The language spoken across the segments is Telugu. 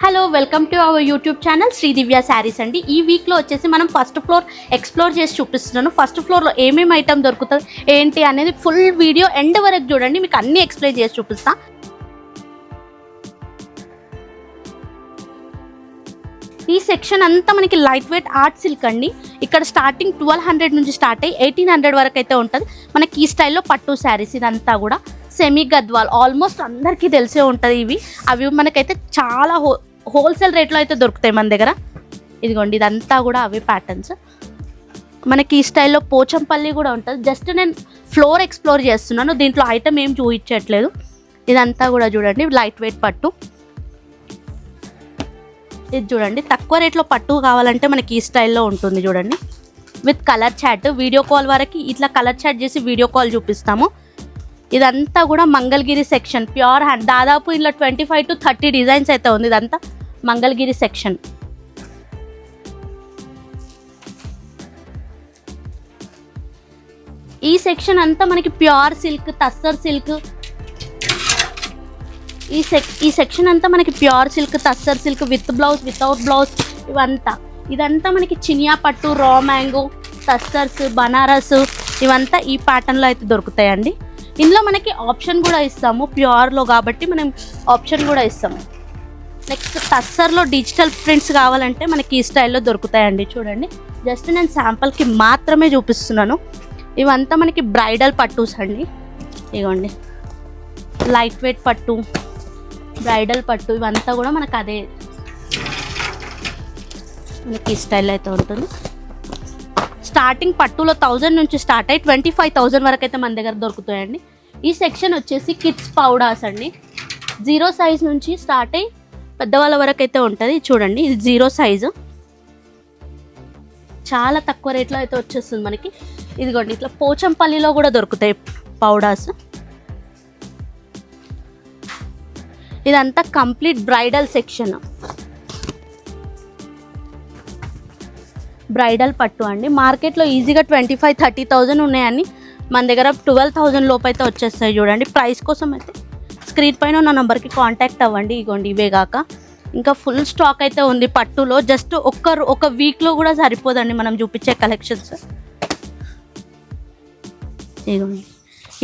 Hello welcome to our YouTube channel Sri Divya sarees అండి. ఈ వీక్లో వచ్చేసి మనం ఫస్ట్ ఫ్లోర్ ఎక్స్ప్లోర్ చేసి చూపిస్తున్నాను. ఫస్ట్ ఫ్లోర్లో ఏమేమి ఐటమ్ దొరుకుతుంది ఏంటి అనేది ఫుల్ వీడియో ఎండ్ వరకు చూడండి, మీకు అన్నీ ఎక్స్ప్లెయిన్ చేసి చూపిస్తా. ఈ సెక్షన్ అంతా మనకి లైట్ వెయిట్ ఆర్ట్ సిల్క్ అండి. ఇక్కడ స్టార్టింగ్ 1200 నుంచి స్టార్ట్ అయ్యి 1800 వరకు అయితే ఉంటుంది. మనకి ఈ స్టైల్లో పట్టు శారీస్ ఇదంతా కూడా సెమీ గద్వాల్ ఆల్మోస్ట్ అందరికీ తెలిసే ఉంటుంది. అవి మనకైతే చాలా హోల్సేల్ రేట్లో అయితే దొరుకుతాయి మన దగ్గర. ఇదిగోండి ఇదంతా కూడా అవే ప్యాటర్న్స్. మనకి ఈ స్టైల్లో పోచంపల్లి కూడా ఉంటుంది. జస్ట్ నేను ఫ్లోర్ ఎక్స్ప్లోర్ చేస్తున్నాను, దీంట్లో ఐటమ్ ఏం చూపించట్లేదు. ఇదంతా కూడా చూడండి లైట్ వెయిట్ పట్టు. ఇది చూడండి తక్కువ రేట్లో పట్టు కావాలంటే మనకి ఈ స్టైల్లో ఉంటుంది చూడండి, with colour chart. Video call వరకు ఇట్లా కలర్ చాట్ చేసి వీడియో కాల్ చూపిస్తాము. ఇదంతా కూడా మంగళగిరి సెక్షన్ ప్యూర్ హ్యాండ్. దాదాపు ఇలా 25 to 30 డిజైన్స్ అయితే ఉంది. ఇదంతా మంగళగిరి సెక్షన్. ఈ సెక్షన్ అంతా మనకి ప్యూర్ సిల్క్, టస్సర్ సిల్క్. ఈ సెక్షన్ అంతా మనకి pure silk, tussar silk with blouse, without blouse. ఇదంతా మనకి చినియా పట్టు, రా మ్యాంగో, టస్సర్స్, బనారస్ ఇవంతా ఈ ప్యాటర్న్లో అయితే దొరుకుతాయండి. ఇందులో మనకి ఆప్షన్ కూడా ఇస్తాము, ప్యూర్లో కాబట్టి మనం ఆప్షన్ కూడా ఇస్తాము. నెక్స్ట్ టస్సర్లో డిజిటల్ ప్రింట్స్ కావాలంటే మనకి ఈ స్టైల్లో దొరుకుతాయండి. చూడండి జస్ట్ నేను శాంపుల్కి మాత్రమే చూపిస్తున్నాను. ఇవంతా మనకి బ్రైడల్ పట్టూస్ అండి. ఇవ్వండి లైట్ వెయిట్ పట్టు, బ్రైడల్ పట్టు ఇవంతా కూడా మనకు అదే మనకి ఈ స్టైల్ అయితే ఉంటుంది. స్టార్టింగ్ పట్టులో 1000 నుంచి స్టార్ట్ అయ్యి 25,000 వరకు అయితే మన దగ్గర దొరుకుతాయండి. ఈ సెక్షన్ వచ్చేసి కిడ్స్ పౌడర్స్ అండి. 0 సైజ్ నుంచి స్టార్ట్ అయ్యి పెద్దవాళ్ళ వరకు అయితే ఉంటుంది. చూడండి ఇది 0 సైజు, చాలా తక్కువ రేట్లో అయితే వచ్చేస్తుంది మనకి. ఇదిగోండి ఇట్లా పోచంపల్లిలో కూడా దొరుకుతాయి పౌడర్స్. ఇదంతా కంప్లీట్ బ్రైడల్ సెక్షన్, బ్రైడల్ పట్టు అండి. మార్కెట్లో ఈజీగా 25-30,000 ఉన్నాయని మన దగ్గర 12,000 లోపు అయితే వచ్చేస్తాయి. చూడండి ప్రైస్ కోసం అయితే స్క్రీన్ పైన ఉన్న నెంబర్కి కాంటాక్ట్ అవ్వండి. ఇగోండి ఇవే కాక ఇంకా ఫుల్ స్టాక్ అయితే ఉంది పట్టులో. జస్ట్ ఒక వీక్లో కూడా సరిపోదండి మనం చూపించే కలెక్షన్స్. ఇగోండి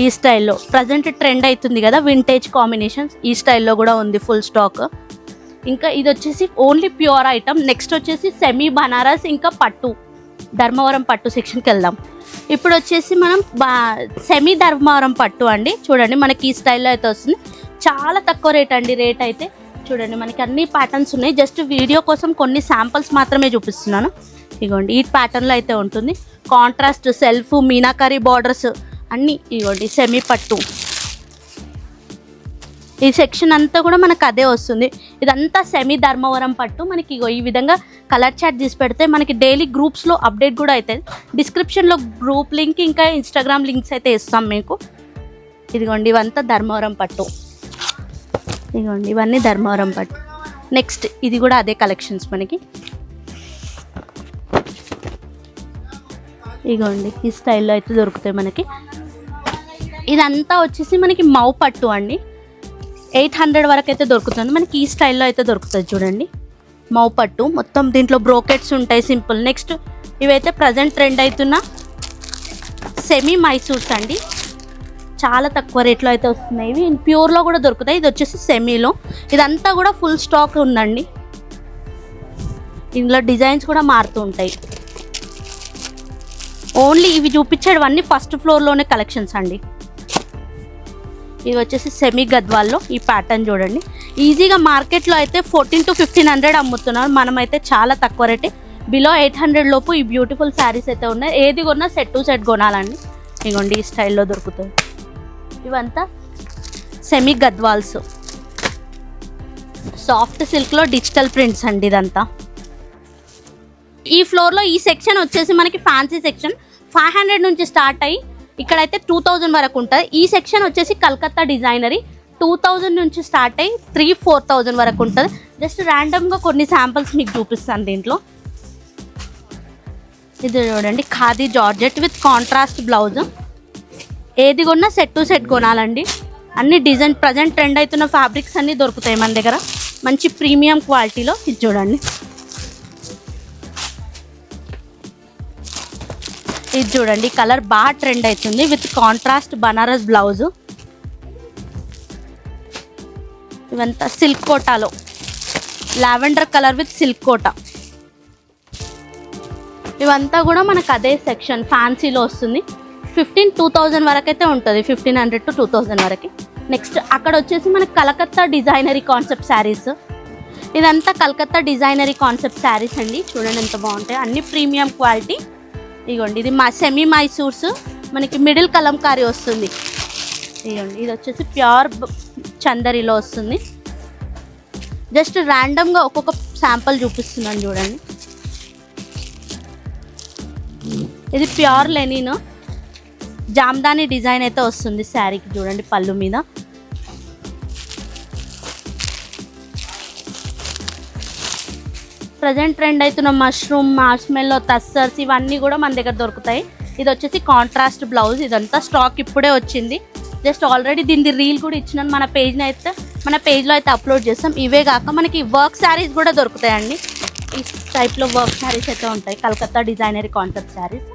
ఈ స్టైల్లో ప్రజెంట్ ట్రెండ్ అవుతుంది కదా వింటేజ్ కాంబినేషన్స్, ఈ స్టైల్లో కూడా ఉంది ఫుల్ స్టాక్. ఇంకా ఇది వచ్చేసి ఓన్లీ ప్యూర్ ఐటమ్. నెక్స్ట్ వచ్చేసి సెమీ బనారస్ ఇంకా పట్టు, ధర్మవరం పట్టు సెక్షన్కి వెళ్దాం. ఇప్పుడు వచ్చేసి మనం సెమీ ధర్మవరం పట్టు అండి. చూడండి మనకి ఈ స్టైల్లో అయితే వస్తుంది, చాలా తక్కువ రేట్ అండి. రేట్ అయితే చూడండి మనకి అన్ని ప్యాటర్న్స్ ఉన్నాయి. జస్ట్ వీడియో కోసం కొన్ని శాంపిల్స్ మాత్రమే చూపిస్తున్నాను. ఇగోండి ఈ ప్యాటర్న్లో అయితే ఉంటుంది. కాంట్రాస్ట్ సెల్ఫ్, మీనాకరీ బార్డర్స్ అన్నీ. ఇగోండి సెమీ పట్టు. ఈ సెక్షన్ అంతా కూడా మనకు అదే వస్తుంది. ఇదంతా సెమీ ధర్మవరం పట్టు. మనకి ఇగో ఈ విధంగా కలర్ చాట్ తీసి పెడితే మనకి డైలీ గ్రూప్స్లో అప్డేట్ కూడా అవుతుంది. డిస్క్రిప్షన్లో గ్రూప్ లింక్ ఇంకా ఇన్స్టాగ్రామ్ లింక్స్ అయితే ఇస్తాం మీకు. ఇదిగోండి ఇవంతా ధర్మవరం పట్టు. ఇదిగోండి ఇవన్నీ ధర్మవరం పట్టు. నెక్స్ట్ ఇది కూడా అదే కలెక్షన్స్ మనకి. ఇదిగోండి ఈ స్టైల్లో అయితే దొరుకుతాయి మనకి. ఇదంతా వచ్చేసి మనకి మౌ పట్టు అండి. 800 వరకు అయితే దొరుకుతుంది మనకి. ఈ స్టైల్లో అయితే దొరుకుతుంది చూడండి మౌ పట్టు. మొత్తం దీంట్లో బ్రోకెట్స్ ఉంటాయి సింపుల్. నెక్స్ట్ ఇవైతే ప్రజెంట్ ట్రెండ్ అవుతున్న సెమీ మైసూర్స్ అండి. చాలా తక్కువ రేట్లో అయితే వస్తున్నాయి. ఇవి ప్యూర్లో కూడా దొరుకుతాయి. ఇది వచ్చేసి సెమీలో. ఇదంతా కూడా ఫుల్ స్టాక్ ఉందండి. ఇందులో డిజైన్స్ కూడా మారుతూ ఉంటాయి. ఓన్లీ ఇవి చూపించేవన్నీ ఫస్ట్ ఫ్లోర్లోనే కలెక్షన్స్ అండి. ఇది వచ్చేసి సెమీ గద్వాల్లో ఈ ప్యాటర్న్ చూడండి. ఈజీగా మార్కెట్లో అయితే 1400 to 1500 అమ్ముతున్నారు. మనమైతే చాలా తక్కువ రేటే, బిలో 800 లోపు ఈ బ్యూటిఫుల్ శారీస్ అయితే ఉన్నాయి. ఏది కొన్నా సెట్ టు సెట్ కొనాలండి. ఇగోండి ఈ స్టైల్లో దొరుకుతుంది. ఇవంతా సెమీ గద్వాల్స్, సాఫ్ట్ సిల్క్లో డిజిటల్ ప్రింట్స్ అండి. ఇదంతా ఈ ఫ్లోర్లో ఈ సెక్షన్ వచ్చేసి మనకి ఫ్యాన్సీ సెక్షన్. 500 నుంచి స్టార్ట్ అయ్యి ఇక్కడైతే 2000 వరకు ఉంటుంది. ఈ సెక్షన్ వచ్చేసి కలకత్తా డిజైనరీ. 2000 నుంచి స్టార్ట్ అయ్యి 3-4,000 వరకు ఉంటుంది. జస్ట్ ర్యాండమ్గా కొన్ని శాంపిల్స్ మీకు చూపిస్తాను దీంట్లో. ఇది చూడండి khadi georgette with contrast blouse. ఏది కొన్నా సెట్ టు సెట్ కొనాలండి. అన్ని డిజైన్ ప్రజెంట్ ట్రెండ్ అవుతున్న ఫ్యాబ్రిక్స్ అన్నీ దొరుకుతాయి మన దగ్గర. మంచి ప్రీమియం క్వాలిటీలో ఇది చూడండి. ఇది చూడండి కలర్ బాగా ట్రెండ్ అవుతుంది విత్ కాంట్రాస్ట్ బనారస్ బ్లౌజు. ఇవంతా సిల్క్ కోటాలో lavender colour with silk Kota. ఇవంతా కూడా మనకు అదే సెక్షన్ ఫ్యాన్సీలో వస్తుంది. 2000 వరకు అయితే ఉంటుంది, 1500 to 2000 వరకు. నెక్స్ట్ అక్కడ వచ్చేసి మనకి కలకత్తా డిజైనరీ కాన్సెప్ట్ శారీస్. ఇదంతా కలకత్తా డిజైనరీ కాన్సెప్ట్ శారీస్ అండి. చూడండి ఎంత బాగుంటాయి, అన్ని ప్రీమియం క్వాలిటీ. ఇదిగోండి ఇది మా సెమీ మైసూర్స్, మనకి మిడిల్ కలంకారీ వస్తుంది. ఇదిగోండి ఇది వచ్చేసి ప్యూర్ చందరిలో వస్తుంది. జస్ట్ ర్యాండమ్గా ఒక్కొక్క శాంపుల్ చూపిస్తున్నాను చూడండి. ఇది ప్యూర్ లెనిన్ జామ్దాని డిజైన్ అయితే వస్తుంది శారీకి. చూడండి పళ్ళు మీద. ప్రజెంట్ ట్రెండ్ అవుతున్న మష్రూమ్, మార్ష్మెల్లో, తస్సర్స్ ఇవన్నీ కూడా మన దగ్గర దొరుకుతాయి. ఇది వచ్చేసి కాంట్రాస్ట్ బ్లౌజ్. ఇదంతా స్టాక్ ఇప్పుడే వచ్చింది. జస్ట్ ఆల్రెడీ దీని రీల్ కూడా ఇచ్చినాను మన పేజ్లో అయితే అప్లోడ్ చేస్తాం. ఇవే కాక మనకి వర్క్ శారీస్ కూడా దొరుకుతాయండి. ఈ టైప్లో వర్క్ శారీస్ అయితే ఉంటాయి, కలకత్తా డిజైనరీ కాన్సెప్ట్ శారీస్.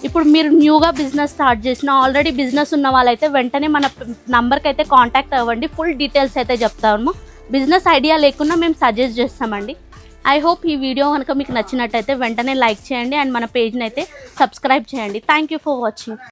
ఇప్పుడు మీరు న్యూగా బిజినెస్ స్టార్ట్ చేసిన, ఆల్రెడీ బిజినెస్ ఉన్న వాళ్ళైతే వెంటనే మన నంబర్కి అయితే కాంటాక్ట్ అవ్వండి. ఫుల్ డీటెయిల్స్ అయితే చెప్తాము. బిజినెస్ ఐడియా లేకుండా మేము సజెస్ట్ చేస్తామండి. ఐ హోప్ ఈ వీడియో కనుక మీకు నచ్చినట్టయితే వెంటనే లైక్ చేయండి అండ్ మన పేజ్ని అయితే సబ్స్క్రైబ్ చేయండి. Thank you for watching.